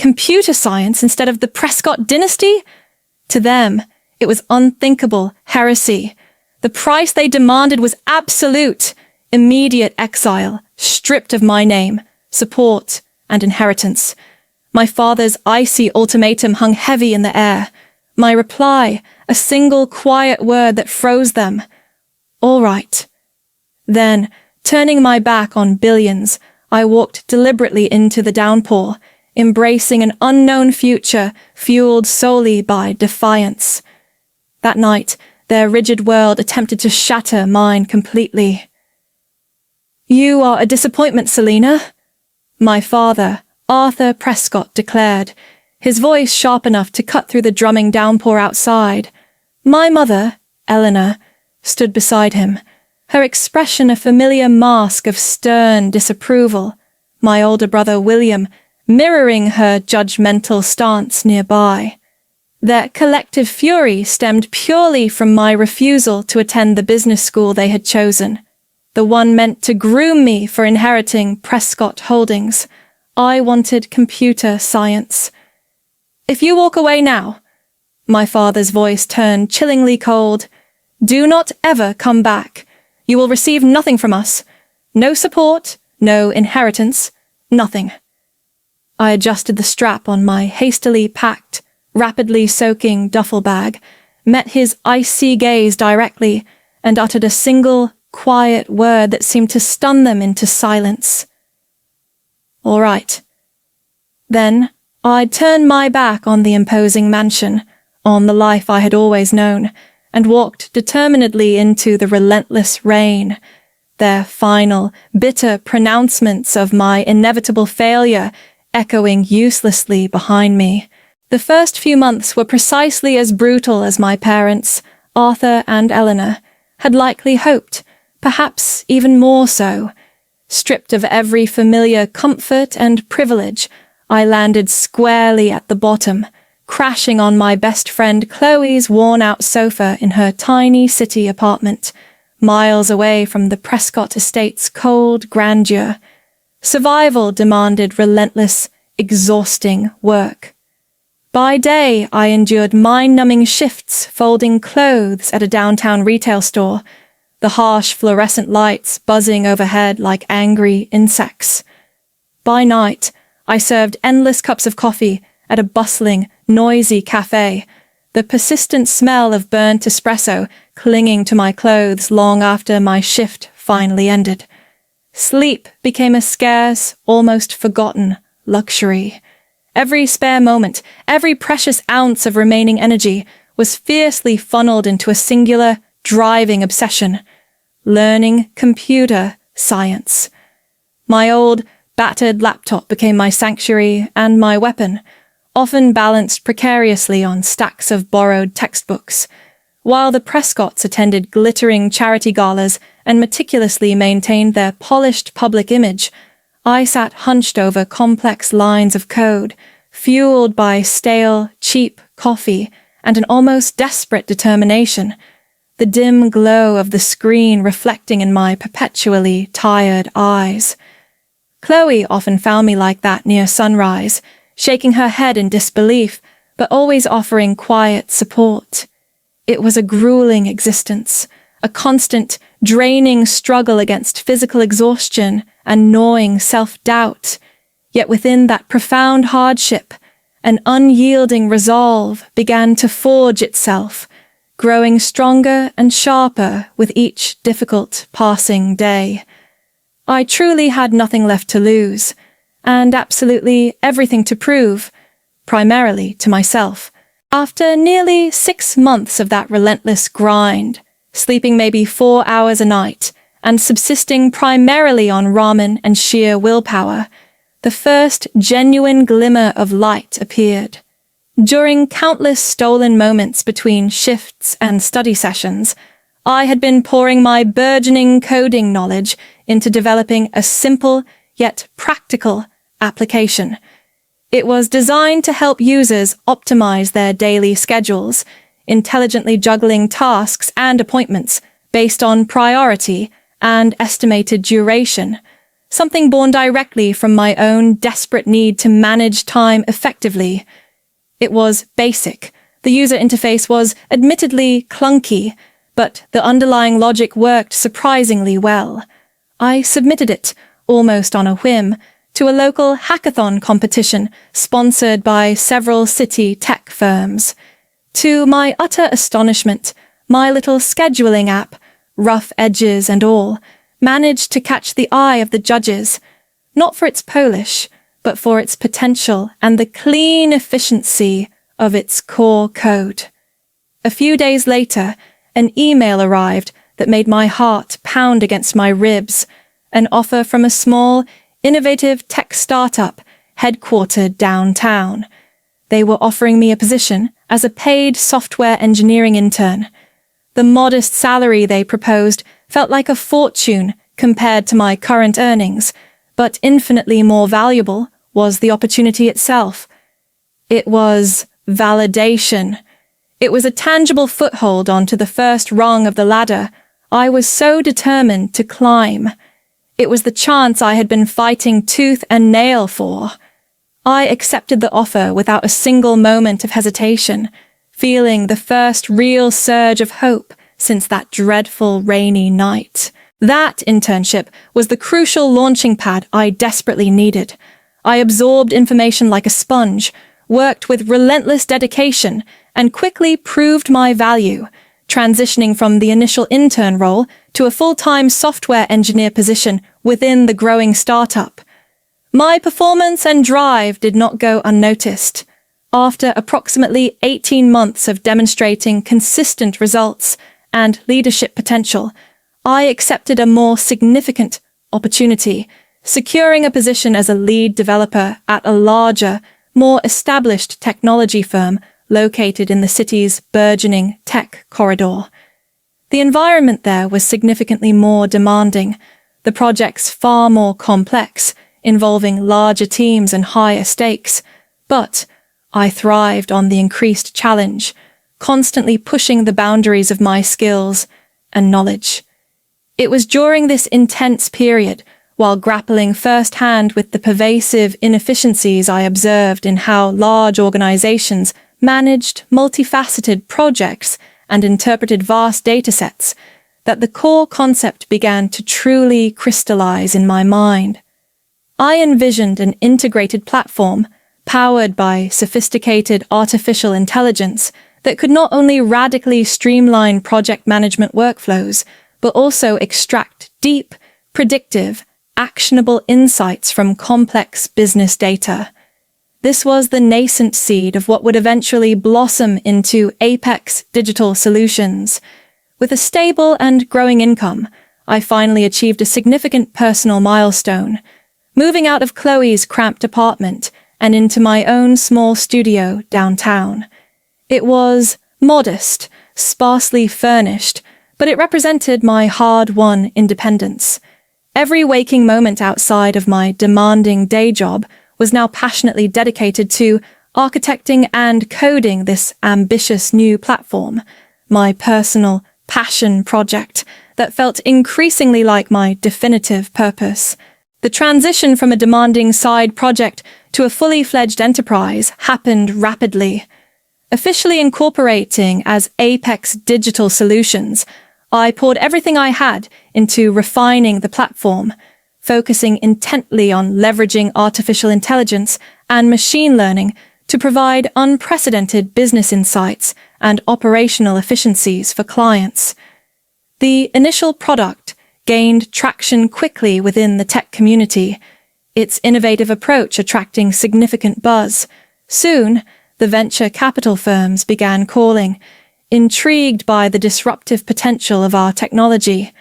computer science instead of the Prescott dynasty? To them, it was unthinkable heresy. The price they demanded was absolute, immediate exile, stripped of my name, support, and inheritance. My father's icy ultimatum hung heavy in the air. My reply, a single quiet word that froze them. All right. Then, turning my back on billions, I walked deliberately into the downpour, embracing an unknown future fueled solely by defiance. That night, their rigid world attempted to shatter mine completely. "You are a disappointment, Selena," my father, Arthur Prescott, declared, his voice sharp enough to cut through the drumming downpour outside. My mother, Eleanor, stood beside him, her expression a familiar mask of stern disapproval, my older brother William mirroring her judgmental stance nearby. Their collective fury stemmed purely from my refusal to attend the business school they had chosen, the one meant to groom me for inheriting Prescott Holdings. I wanted computer science. "If you walk away now," my father's voice turned chillingly cold, "do not ever come back. You will receive nothing from us. No support, no inheritance, nothing." I adjusted the strap on my hastily packed, rapidly soaking duffel bag, met his icy gaze directly, and uttered a single, quiet word that seemed to stun them into silence. "All right." Then, I'd turn my back on the imposing mansion, on the life I had always known, and walked determinedly into the relentless rain, their final, bitter pronouncements of my inevitable failure echoing uselessly behind me. The first few months were precisely as brutal as my parents, Arthur and Eleanor, had likely hoped, perhaps even more so. Stripped of every familiar comfort and privilege, I landed squarely at the bottom, crashing on my best friend Chloe's worn-out sofa in her tiny city apartment, miles away from the Prescott estate's cold grandeur. Survival demanded relentless, exhausting work. By day, I endured mind-numbing shifts folding clothes at a downtown retail store, the harsh fluorescent lights buzzing overhead like angry insects. By night, I served endless cups of coffee at a bustling, noisy cafe, the persistent smell of burnt espresso clinging to my clothes long after my shift finally ended. Sleep became a scarce, almost forgotten luxury. Every spare moment, every precious ounce of remaining energy was fiercely funneled into a singular, driving obsession: learning computer science. My old, battered laptop became my sanctuary and my weapon, often balanced precariously on stacks of borrowed textbooks. While the Prescotts attended glittering charity galas and meticulously maintained their polished public image, I sat hunched over complex lines of code, fueled by stale, cheap coffee and an almost desperate determination, the dim glow of the screen reflecting in my perpetually tired eyes. Chloe often found me like that near sunrise, shaking her head in disbelief, but always offering quiet support. It was a grueling existence, a constant, draining struggle against physical exhaustion and gnawing self-doubt. Yet within that profound hardship, an unyielding resolve began to forge itself, growing stronger and sharper with each difficult passing day. I truly had nothing left to lose, and absolutely everything to prove, primarily to myself. After nearly 6 months of that relentless grind, sleeping maybe 4 hours a night, and subsisting primarily on ramen and sheer willpower, the first genuine glimmer of light appeared. During countless stolen moments between shifts and study sessions, I had been pouring my burgeoning coding knowledge into developing a simple yet practical application. It was designed to help users optimize their daily schedules, intelligently juggling tasks and appointments based on priority and estimated duration, something born directly from my own desperate need to manage time effectively. It was basic. The user interface was admittedly clunky, but the underlying logic worked surprisingly well. I submitted it, almost on a whim, to a local hackathon competition sponsored by several city tech firms. To my utter astonishment, my little scheduling app, rough edges and all, managed to catch the eye of the judges, not for its polish, but for its potential and the clean efficiency of its core code. A few days later, an email arrived that made my heart pound against my ribs, an offer from a small, innovative tech startup headquartered downtown. They were offering me a position as a paid software engineering intern. The modest salary they proposed felt like a fortune compared to my current earnings, but infinitely more valuable was the opportunity itself. It was validation. It was a tangible foothold onto the first rung of the ladder I was so determined to climb. It was the chance I had been fighting tooth and nail for. I accepted the offer without a single moment of hesitation, feeling the first real surge of hope since that dreadful rainy night. That internship was the crucial launching pad I desperately needed. I absorbed information like a sponge, worked with relentless dedication, and quickly proved my value, transitioning from the initial intern role to a full-time software engineer position within the growing startup. My performance and drive did not go unnoticed. After approximately 18 months of demonstrating consistent results and leadership potential, I accepted a more significant opportunity, securing a position as a lead developer at a larger, more established technology firm located in the city's burgeoning tech corridor. The environment there was significantly more demanding, the projects far more complex, involving larger teams and higher stakes, but I thrived on the increased challenge, constantly pushing the boundaries of my skills and knowledge. It was during this intense period, while grappling firsthand with the pervasive inefficiencies I observed in how large organizations managed multifaceted projects and interpreted vast datasets, that the core concept began to truly crystallize in my mind. I envisioned an integrated platform, powered by sophisticated artificial intelligence, that could not only radically streamline project management workflows, but also extract deep, predictive, actionable insights from complex business data. This was the nascent seed of what would eventually blossom into Apex Digital Solutions. With a stable and growing income, I finally achieved a significant personal milestone, moving out of Chloe's cramped apartment and into my own small studio downtown. It was modest, sparsely furnished, but it represented my hard-won independence. Every waking moment outside of my demanding day job was now passionately dedicated to architecting and coding this ambitious new platform, my personal passion project that felt increasingly like my definitive purpose. The transition from a demanding side project to a fully fledged enterprise happened rapidly. Officially incorporating as Apex Digital Solutions, I poured everything I had into refining the platform, focusing intently on leveraging artificial intelligence and machine learning to provide unprecedented business insights and operational efficiencies for clients. The initial product gained traction quickly within the tech community, its innovative approach attracting significant buzz. Soon, the venture capital firms began calling, intrigued by the disruptive potential of our technology.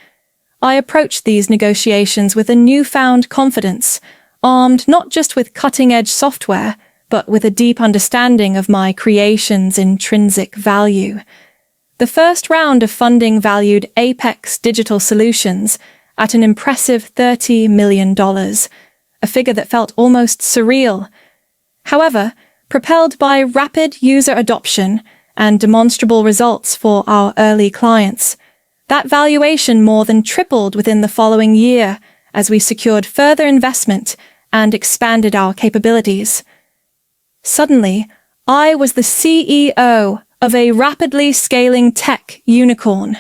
I approached these negotiations with a newfound confidence, armed not just with cutting-edge software, but with a deep understanding of my creation's intrinsic value. The first round of funding valued Apex Digital Solutions at an impressive $30 million, a figure that felt almost surreal. However, propelled by rapid user adoption and demonstrable results for our early clients, that valuation more than tripled within the following year as we secured further investment and expanded our capabilities. Suddenly, I was the CEO of a rapidly scaling tech unicorn.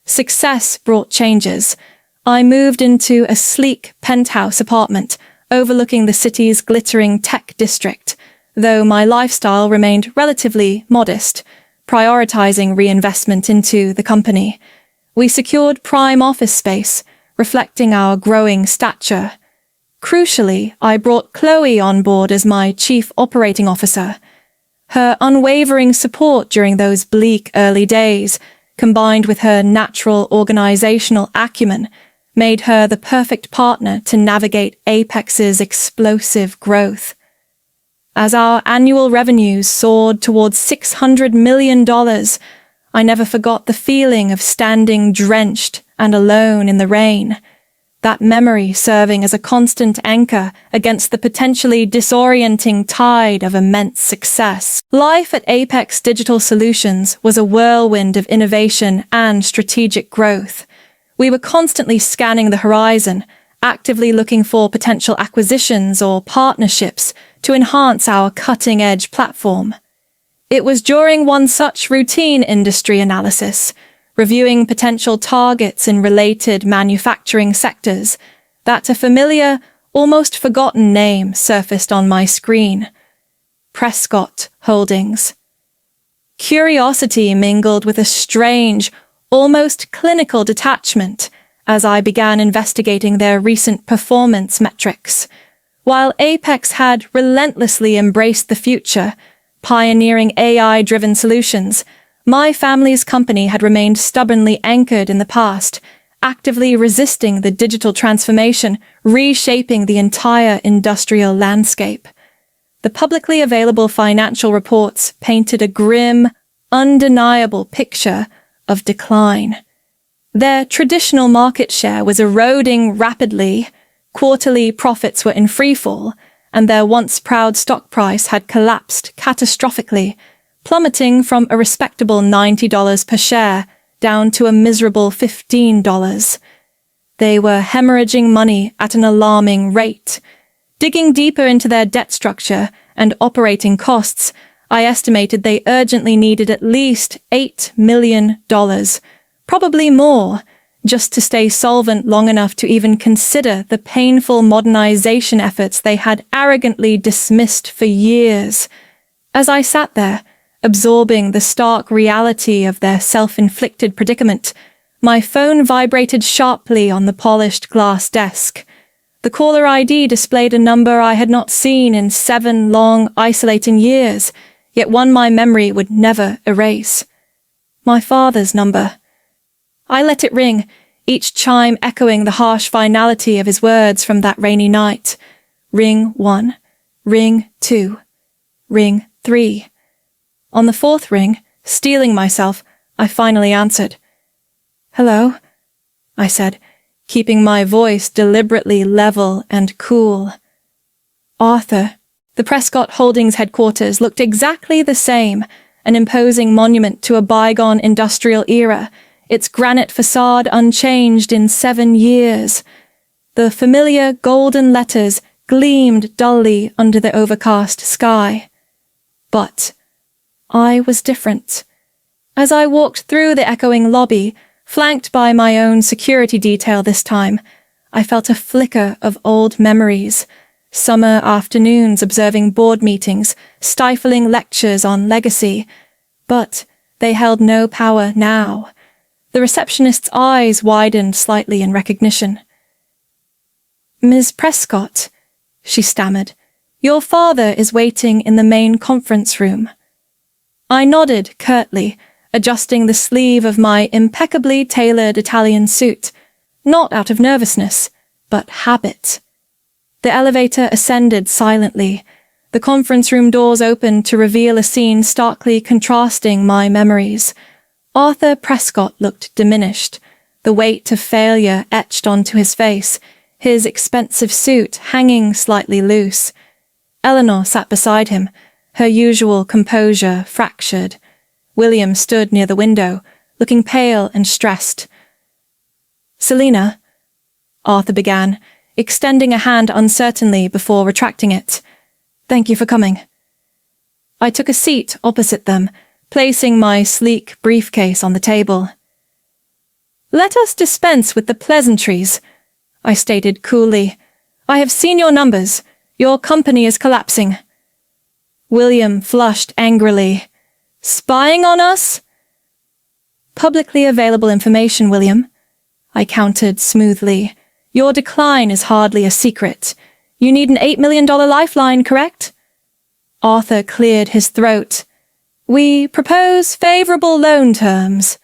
Success brought changes. I moved into a sleek penthouse apartment overlooking the city's glittering tech district, though my lifestyle remained relatively modest, prioritizing reinvestment into the company. We secured prime office space, reflecting our growing stature. Crucially, I brought Chloe on board as my chief operating officer. Her unwavering support during those bleak early days, combined with her natural organizational acumen, made her the perfect partner to navigate Apex's explosive growth. As our annual revenues soared towards $600 million, I never forgot the feeling of standing drenched and alone in the rain, that memory serving as a constant anchor against the potentially disorienting tide of immense success. Life at Apex Digital Solutions was a whirlwind of innovation and strategic growth. We were constantly scanning the horizon, actively looking for potential acquisitions or partnerships to enhance our cutting-edge platform. It was during one such routine industry analysis, reviewing potential targets in related manufacturing sectors, that a familiar, almost forgotten name surfaced on my screen: Prescott Holdings. Curiosity mingled with a strange, almost clinical detachment as I began investigating their recent performance metrics. While Apex had relentlessly embraced the future, pioneering AI-driven solutions, my family's company had remained stubbornly anchored in the past, actively resisting the digital transformation, reshaping the entire industrial landscape. The publicly available financial reports painted a grim, undeniable picture of decline. Their traditional market share was eroding rapidly, quarterly profits were in freefall, and their once proud stock price had collapsed catastrophically, plummeting from a respectable $90 per share down to a miserable $15. They were hemorrhaging money at an alarming rate. Digging deeper into their debt structure and operating costs, I estimated they urgently needed at least $8 million, probably more, just to stay solvent long enough to even consider the painful modernization efforts they had arrogantly dismissed for years. As I sat there, absorbing the stark reality of their self-inflicted predicament, my phone vibrated sharply on the polished glass desk. The caller ID displayed a number I had not seen in 7 long, isolating years, yet one my memory would never erase. My father's number. I let it ring, each chime echoing the harsh finality of his words from that rainy night. Ring 1, ring 2, ring 3. On the 4th ring, steeling myself, I finally answered. "Hello," I said, keeping my voice deliberately level and cool. Arthur. The Prescott Holdings headquarters looked exactly the same, an imposing monument to a bygone industrial era, its granite facade unchanged in 7 years. The familiar golden letters gleamed dully under the overcast sky. But I was different. As I walked through the echoing lobby, flanked by my own security detail this time, I felt a flicker of old memories. Summer afternoons observing board meetings, stifling lectures on legacy. But they held no power now. The receptionist's eyes widened slightly in recognition. "Ms. Prescott," she stammered, "your father is waiting in the main conference room." I nodded curtly, adjusting the sleeve of my impeccably tailored Italian suit, not out of nervousness, but habit. The elevator ascended silently. The conference room doors opened to reveal a scene starkly contrasting my memories. Arthur Prescott looked diminished, the weight of failure etched onto his face, his expensive suit hanging slightly loose. Eleanor sat beside him, her usual composure fractured. William stood near the window, looking pale and stressed. "Selina," Arthur began, extending a hand uncertainly before retracting it. "Thank you for coming." I took a seat opposite them, placing my sleek briefcase on the table. "Let us dispense with the pleasantries," I stated coolly. "I have seen your numbers. Your company is collapsing." William flushed angrily. "Spying on us?" "Publicly available information, William," I countered smoothly. "Your decline is hardly a secret. You need an $8 million lifeline, correct?" Arthur cleared his throat. "We propose favorable loan terms."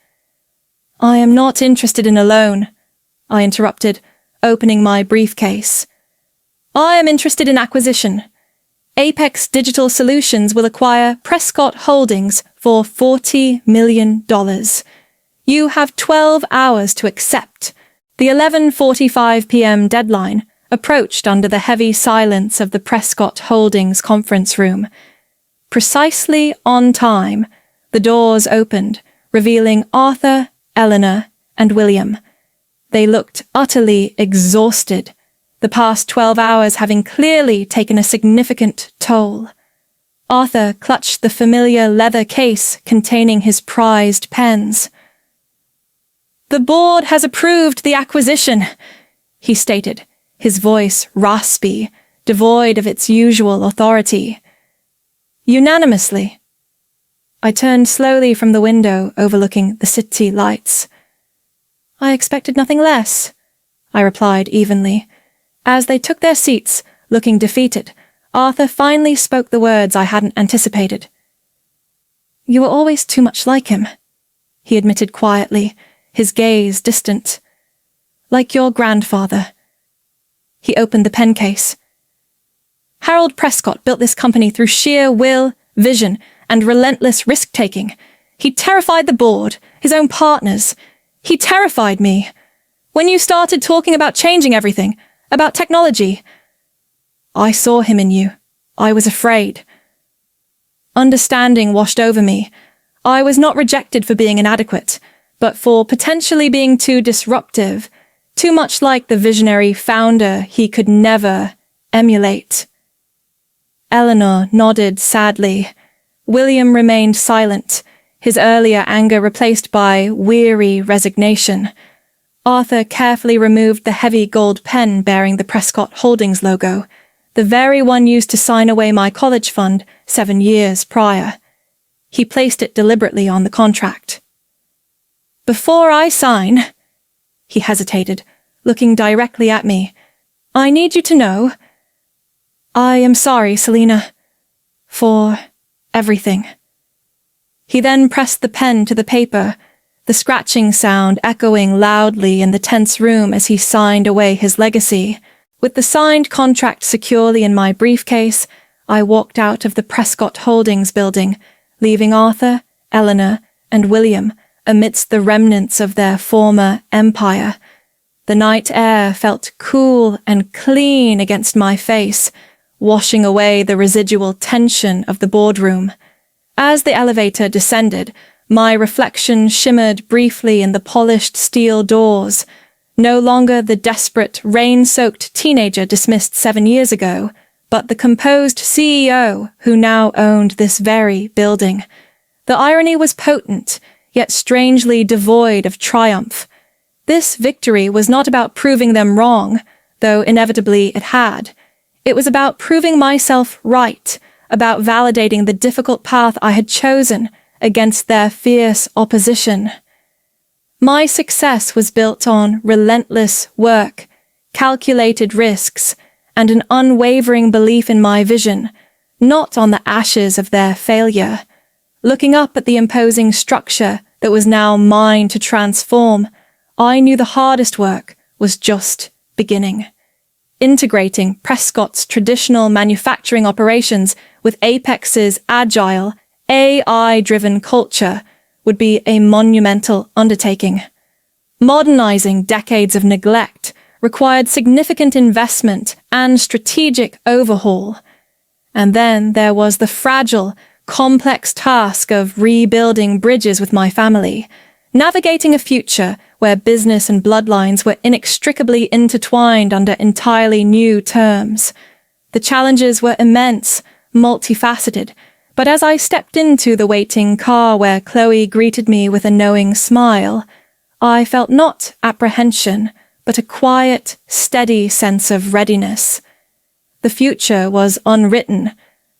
"I am not interested in a loan," I interrupted, opening my briefcase. "I am interested in acquisition. Apex Digital Solutions will acquire Prescott Holdings for $40 million. You have 12 hours to accept." The 11:45 p.m. deadline approached under the heavy silence of the Prescott Holdings conference room. Precisely on time, the doors opened, revealing Arthur, Eleanor, and William. They looked utterly exhausted, the past 12 hours having clearly taken a significant toll. Arthur clutched the familiar leather case containing his prized pens. "The board has approved the acquisition," he stated, his voice raspy, devoid of its usual authority. "Unanimously." I turned slowly from the window overlooking the city lights. "I expected nothing less," I replied evenly. As they took their seats, looking defeated, Arthur finally spoke the words I hadn't anticipated. "You were always too much like him," he admitted quietly, his gaze distant. "Like your grandfather." He opened the pen case. "Harold Prescott built this company through sheer will, vision, and relentless risk-taking. He terrified the board, his own partners. He terrified me. When you started talking about changing everything, about technology, I saw him in you. I was afraid." Understanding washed over me. I was not rejected for being inadequate, but for potentially being too disruptive, too much like the visionary founder he could never emulate. Eleanor nodded sadly. William remained silent, his earlier anger replaced by weary resignation. Arthur carefully removed the heavy gold pen bearing the Prescott Holdings logo, the very one used to sign away my college fund 7 years prior. He placed it deliberately on the contract. "Before I sign," he hesitated, looking directly at me, "I need you to know, I am sorry, Selena, for everything." He then pressed the pen to the paper, the scratching sound echoing loudly in the tense room as he signed away his legacy. With the signed contract securely in my briefcase, I walked out of the Prescott Holdings building, leaving Arthur, Eleanor, and William amidst the remnants of their former empire. The night air felt cool and clean against my face, washing away the residual tension of the boardroom. As the elevator descended, my reflection shimmered briefly in the polished steel doors, no longer the desperate, rain-soaked teenager dismissed 7 years ago, but the composed CEO who now owned this very building. The irony was potent, yet strangely devoid of triumph. This victory was not about proving them wrong, though inevitably it had. It was about proving myself right, about validating the difficult path I had chosen against their fierce opposition. My success was built on relentless work, calculated risks, and an unwavering belief in my vision, not on the ashes of their failure. Looking up at the imposing structure that was now mine to transform, I knew the hardest work was just beginning. Integrating Prescott's traditional manufacturing operations with Apex's agile, AI-driven culture would be a monumental undertaking. Modernizing decades of neglect required significant investment and strategic overhaul. And then there was the fragile, complex task of rebuilding bridges with my family, navigating a future where business and bloodlines were inextricably intertwined under entirely new terms. The challenges were immense, multifaceted, but as I stepped into the waiting car where Chloe greeted me with a knowing smile, I felt not apprehension, but a quiet, steady sense of readiness. The future was unwritten,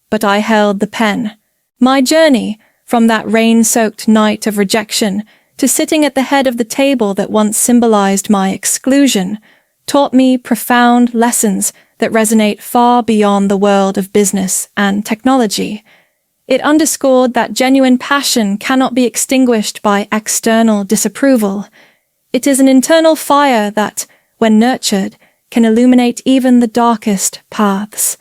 but I held the pen. My journey, from that rain-soaked night of rejection to sitting at the head of the table that once symbolized my exclusion, taught me profound lessons that resonate far beyond the world of business and technology. It underscored that genuine passion cannot be extinguished by external disapproval. It is an internal fire that, when nurtured, can illuminate even the darkest paths.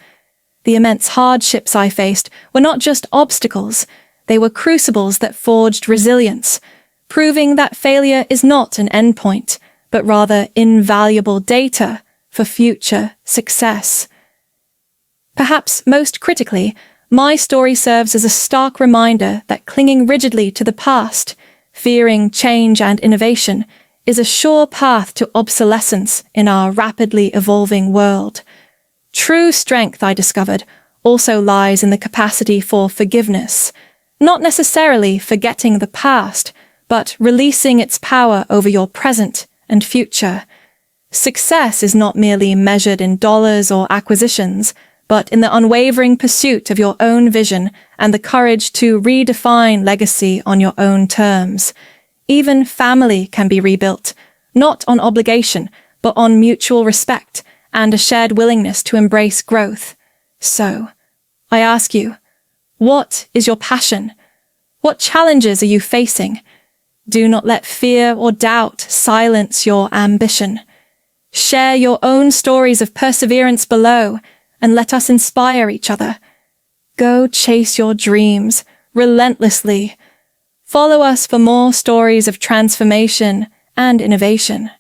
The immense hardships I faced were not just obstacles, they were crucibles that forged resilience, proving that failure is not an endpoint, but rather invaluable data for future success. Perhaps most critically, my story serves as a stark reminder that clinging rigidly to the past, fearing change and innovation, is a sure path to obsolescence in our rapidly evolving world. True strength, I discovered, also lies in the capacity for forgiveness, not necessarily forgetting the past, but releasing its power over your present and future. Success is not merely measured in dollars or acquisitions, but in the unwavering pursuit of your own vision and the courage to redefine legacy on your own terms. Even family can be rebuilt, not on obligation, but on mutual respect and a shared willingness to embrace growth. So, I ask you, what is your passion? What challenges are you facing? Do not let fear or doubt silence your ambition. Share your own stories of perseverance below, and let us inspire each other. Go chase your dreams relentlessly. Follow us for more stories of transformation and innovation.